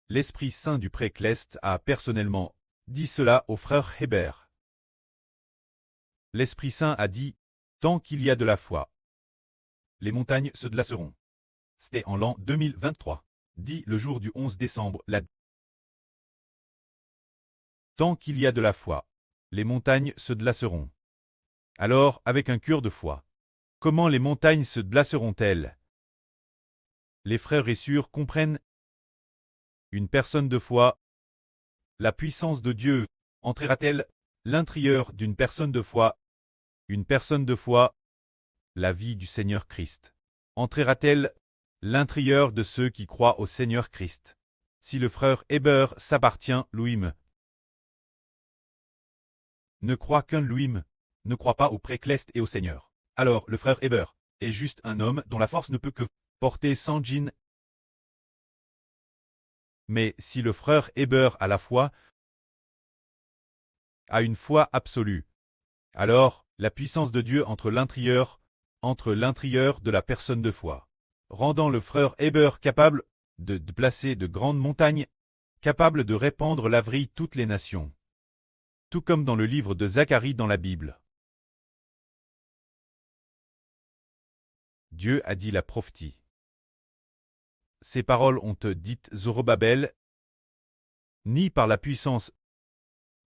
L'Esprit Saint du Précleste a personnellement dit cela au frère Hébert. L'Esprit Saint a dit « Tant qu'il y a de la foi, les montagnes se glaceront ». C'était en l'an 2023, dit le jour du 11 décembre. Tant qu'il y a de la foi, les montagnes se glaceront. Alors, avec un cœur de foi, comment les montagnes se glaceront-elles? Les frères et sœurs comprennent. Une personne de foi, la puissance de Dieu, entrera-t-elle l'intérieur d'une personne de foi? Une personne de foi, la vie du Seigneur Christ, entrera-t-elle l'intérieur de ceux qui croient au Seigneur Christ? Si le frère Hébert s'appartient, Louim, ne croit qu'un Louim, ne croit pas au Précleste et au Seigneur. Alors le frère Hébert est juste un homme dont la force ne peut que porter 100 djinns. Mais si le frère Hébert a la foi, a une foi absolue, alors la puissance de Dieu entre l'intérieur de la personne de foi, rendant le frère Hébert capable de placer de grandes montagnes, capable de répandre la vie toutes les nations. Tout comme dans le livre de Zacharie dans la Bible. Dieu a dit la prophétie. Ces paroles ont dit Zorobabel, ni par la puissance,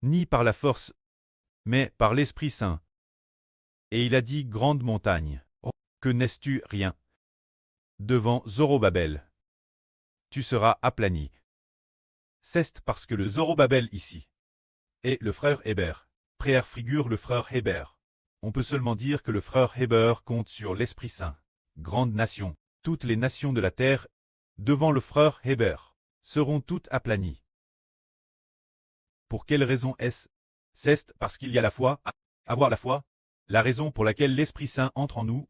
ni par la force, mais par l'Esprit Saint. Et il a dit grande montagne, oh, que n'es-tu rien devant Zorobabel? Tu seras aplani. C'est parce que le Zorobabel ici est le frère Hébert. Frère figure le frère Hébert. On peut seulement dire que le frère Hébert compte sur l'Esprit Saint. Grande nation, toutes les nations de la terre, devant le frère Hébert, seront toutes aplanies. Pour quelle raison est-ce? C'est parce qu'il y a la foi, avoir la foi, la raison pour laquelle l'Esprit Saint entre en nous.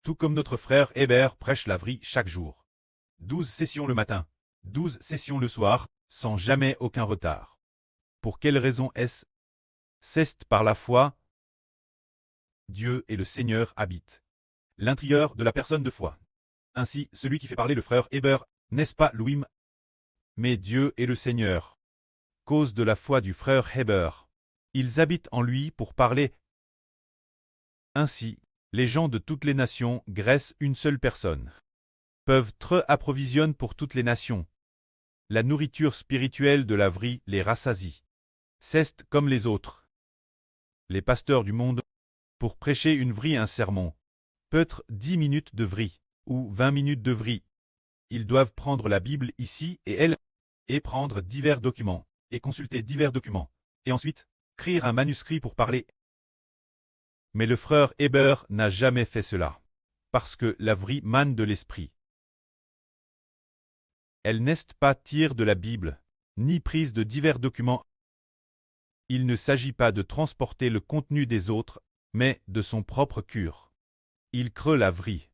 Tout comme notre frère Hébert prêche la vie chaque jour. 12 sessions le matin, 12 sessions le soir, sans jamais aucun retard. Pour quelle raison est-ce? C'est par la foi. Dieu et le Seigneur habitent l'intérieur de la personne de foi. Ainsi, celui qui fait parler le frère Hébert, n'est-ce pas Louim? Mais Dieu et le Seigneur, cause de la foi du frère Hébert, ils habitent en lui pour parler. Ainsi, les gens de toutes les nations graissent une seule personne. Peuvent approvisionner pour toutes les nations. La nourriture spirituelle de la vie les rassasie. C'est comme les autres. Les pasteurs du monde, pour prêcher une vie un sermon, peut-être 10 minutes de vie, ou 20 minutes de vie. Ils doivent prendre la Bible ici et elle, et prendre divers documents, et consulter divers documents, et ensuite, écrire un manuscrit pour parler. Mais le frère Hébert n'a jamais fait cela, parce que la vie mane de l'esprit. Elle n'est pas tirée de la Bible, ni prise de divers documents. Il ne s'agit pas de transporter le contenu des autres, mais de son propre cœur. Il crée la vie.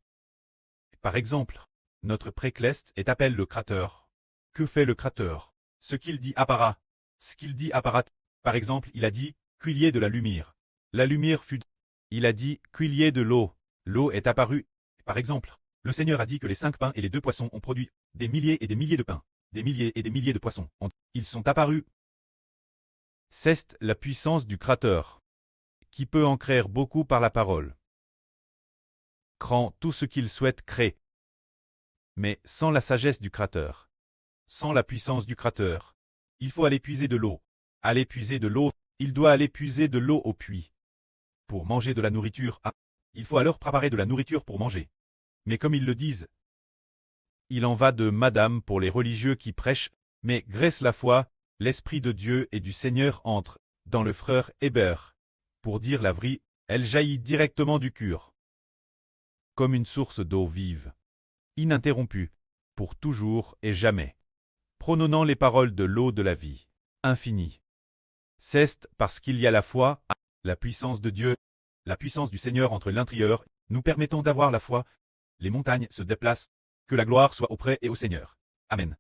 Par exemple, notre Précleste est appelé le Créateur. Que fait le Créateur? Ce qu'il dit apparaît. Ce qu'il dit apparaît. Par exemple, il a dit « qu'il y ait de la lumière ». La lumière fut. Il a dit « qu'il y ait de l'eau ». L'eau est apparue. Par exemple, le Seigneur a dit que les 5 pains et les 2 poissons ont produit des milliers et des milliers de pains, des milliers et des milliers de poissons. Ils sont apparus. C'est la puissance du Créateur, qui peut en créer beaucoup par la parole. Créant tout ce qu'il souhaite créer. Mais sans la sagesse du Créateur, sans la puissance du Créateur, il faut aller puiser de l'eau. Aller puiser de l'eau, il doit aller puiser de l'eau au puits. Pour manger de la nourriture, il faut alors préparer de la nourriture pour manger. Mais comme ils le disent, il en va de madame pour les religieux qui prêchent, mais grâce la foi, l'Esprit de Dieu et du Seigneur entre dans le frère Hébert. Pour dire la vie, elle jaillit directement du cœur. Comme une source d'eau vive, ininterrompue, pour toujours et jamais, prononçant les paroles de l'eau de la vie, infinie. C'est parce qu'il y a la foi, la puissance de Dieu, la puissance du Seigneur entre l'intérieur, nous permettant d'avoir la foi. Les montagnes se déplacent, que la gloire soit auprès et au Seigneur. Amen.